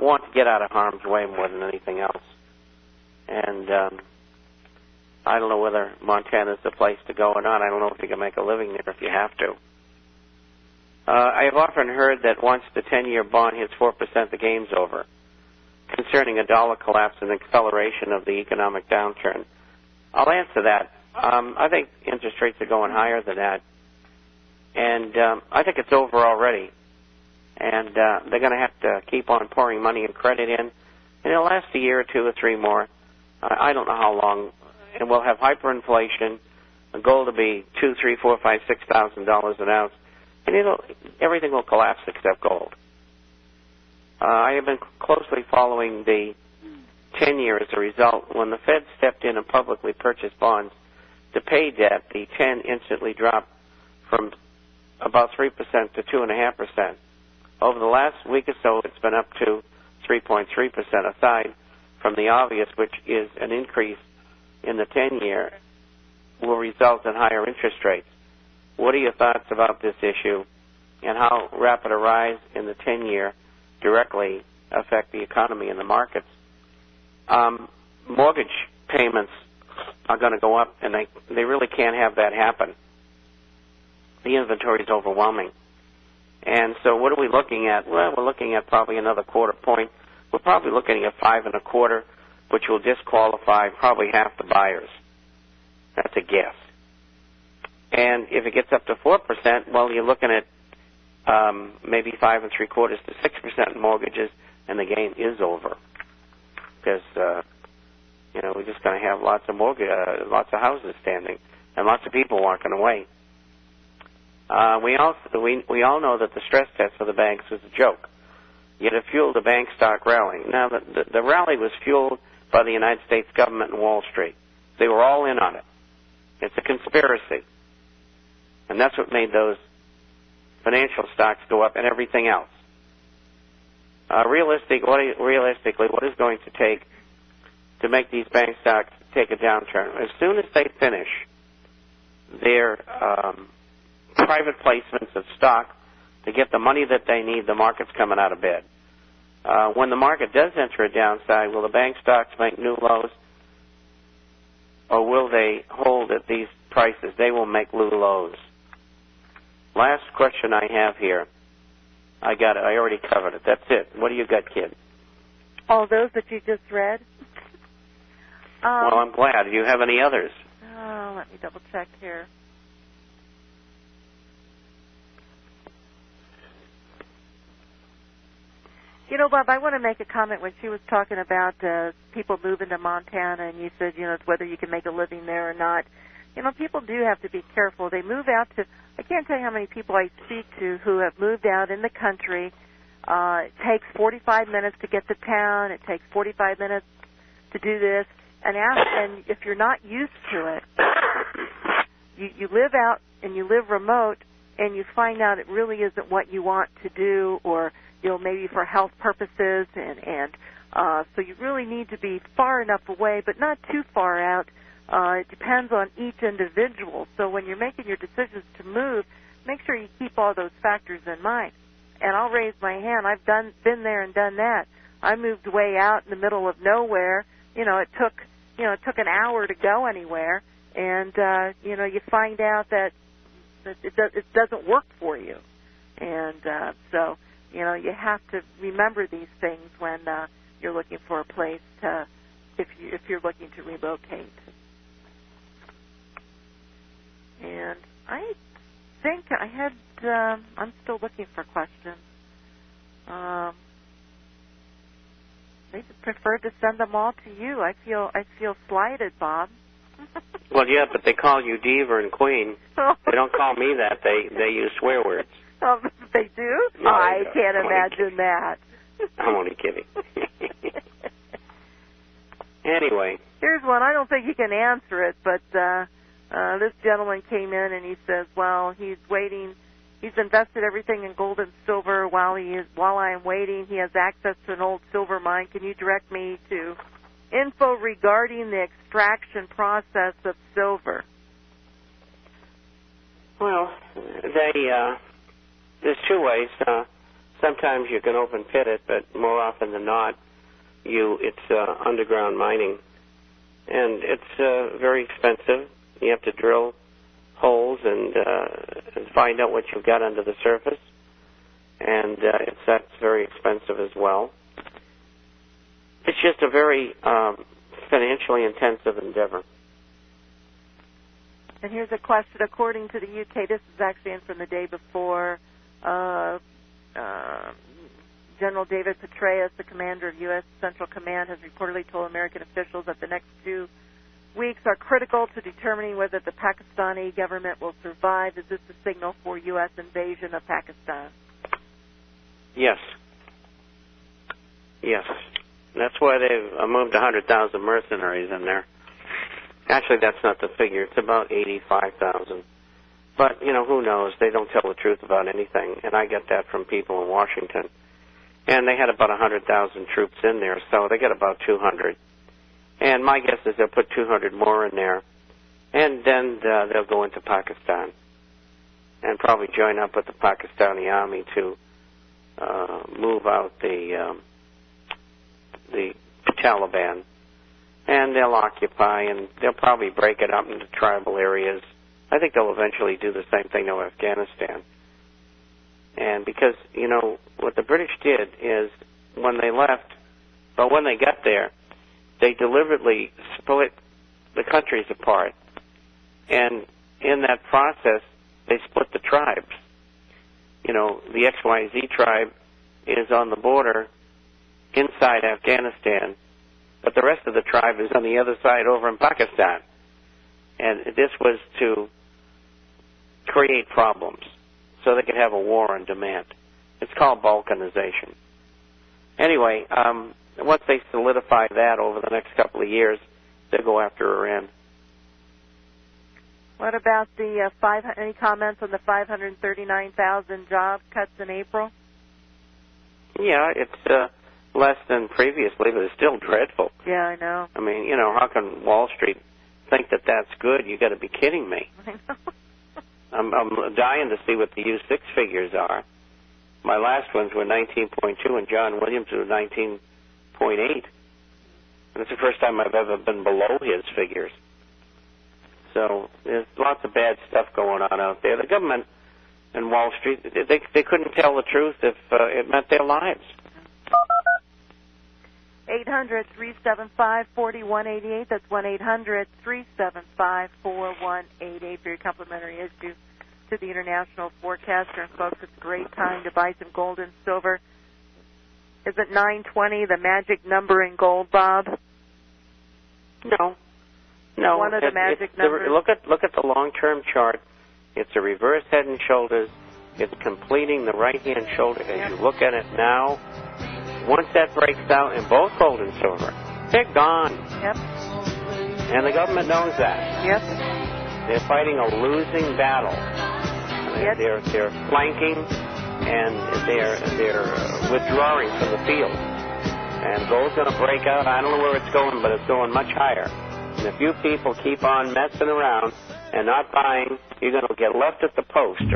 want to get out of harm's way more than anything else. And I don't know whether Montana's the place to go or not. I don't know if you can make a living there if you have to. I have often heard that once the 10-year bond hits 4%, the game's over, concerning a dollar collapse and acceleration of the economic downturn. I'll answer that. I think interest rates are going higher than that, and I think it's over already. And they're going to have to keep on pouring money and credit in, and it'll last a year or two or three more. I don't know how long, and we'll have hyperinflation. The gold will be $2,000, $3,000, $4,000, $5,000, $6,000 an ounce, and everything will collapse except gold. I have been closely following the 10-year as a result. When the Fed stepped in and publicly purchased bonds to pay debt, the 10 instantly dropped from about 3% to 2.5%. Over the last week or so, it's been up to 3.3%, aside from the obvious, which is an increase in the 10-year will result in higher interest rates. What are your thoughts about this issue, and how rapid a rise in the 10-year directly affect the economy and the markets? Mortgage payments are going to go up, and they really can't have that happen. The inventory is overwhelming. And so what are we looking at? Well, we're looking at probably another quarter point. We're probably looking at 5.25, which will disqualify probably half the buyers. That's a guess. And if it gets up to 4%, well, you're looking at maybe 5.75 to 6% mortgages, and the game is over. Because we're just going to have lots of houses standing, and lots of people walking away. We all know that the stress test for the banks was a joke. Yet it fueled the bank stock rally. Now, the rally was fueled by the United States government and Wall Street. They were all in on it. It's a conspiracy. And that's what made those financial stocks go up and everything else. Realistically, what is going to take to make these bank stocks take a downturn? As soon as they finish their private placements of stock to get the money that they need, the market's coming out of bed. When the market does enter a downside, will the bank stocks make new lows, or will they hold at these prices? They will make new lows. Last question I have here. I got it. I already covered it. That's it. What do you got, kid? All those that you just read. Well, I'm glad. Do you have any others? Let me double check here. Bob, I want to make a comment when she was talking about people moving to Montana, and you said, it's whether you can make a living there or not. People do have to be careful. They move out to, I can't tell you how many people I speak to who have moved out in the country. It takes 45 minutes to get to town. It takes 45 minutes to do this. And if you're not used to it, you live out and you live remote, and you find out it really isn't what you want to do, or maybe for health purposes, and so you really need to be far enough away, but not too far out. It depends on each individual. So when you're making your decisions to move, make sure you keep all those factors in mind. And I'll raise my hand. I've been there and done that. I moved way out in the middle of nowhere. It took an hour to go anywhere, and you find out that it doesn't work for you, and so. You have to remember these things when you're looking for a place if you're looking to relocate. And I think I had. I'm still looking for questions. They prefer to send them all to you. I feel slighted, Bob. Well, yeah, but they call you Diva and Queen. They don't call me that. They use swear words. They do? No, I can't imagine that. I'm only kidding. Anyway. Here's one. I don't think you can answer it, but this gentleman came in and he says, well, he's waiting. He's invested everything in gold and silver while I am waiting. He has access to an old silver mine. Can you direct me to info regarding the extraction process of silver? Well, there's two ways. Sometimes you can open pit it, but more often than not, it's underground mining. And it's very expensive. You have to drill holes and find out what you've got under the surface. And that's very expensive as well. It's just a very financially intensive endeavor. And here's a question. According to the UK, this is actually in from the day before, General David Petraeus, the commander of U.S. Central Command, has reportedly told American officials that the next 2 weeks are critical to determining whether the Pakistani government will survive. Is this a signal for U.S. invasion of Pakistan? Yes. Yes. That's why they've moved 100,000 mercenaries in there. Actually, that's not the figure. It's about 85,000. But, who knows? They don't tell the truth about anything, and I get that from people in Washington. And they had about 100,000 troops in there, so they got about 200. And my guess is they'll put 200 more in there, and then they'll go into Pakistan and probably join up with the Pakistani army to move out the Taliban. And they'll occupy, and they'll probably break it up into tribal areas. I think they'll eventually do the same thing to Afghanistan. And because, what the British did is when they left, but when they got there, they deliberately split the countries apart. And in that process, they split the tribes. The XYZ tribe is on the border inside Afghanistan, but the rest of the tribe is on the other side over in Pakistan. And this was to create problems so they could have a war on demand. It's called balkanization. Anyway, once they solidify that over the next couple of years, they'll go after Iran. What about the any comments on the 539,000 job cuts in April? Yeah, it's less than previously, but it's still dreadful. Yeah, I know. I mean, how can Wall Street think that that's good? You got to be kidding me. I know. I'm dying to see what the U6 figures are. My last ones were 19.2, and John Williams was 19.8. And it's the first time I've ever been below his figures. So there's lots of bad stuff going on out there. The government and Wall Street, they couldn't tell the truth if it meant their lives. 800-375-4188. That's 1-800-375-4188 for your complimentary issue to the International Forecaster. And folks, it's a great time to buy some gold and silver. Is it 920, the magic number in gold, Bob? No. One of the magic numbers. Look at the long-term chart. It's a reverse head and shoulders. It's completing the right-hand shoulder as you look at it now. Once that breaks out in both gold and silver, they're gone. Yep. And the government knows that. Yep. They're fighting a losing battle. Yep. They're flanking and they're withdrawing from the field. And gold's going to break out. I don't know where it's going, but it's going much higher. And if you people keep on messing around and not buying, you're going to get left at the post.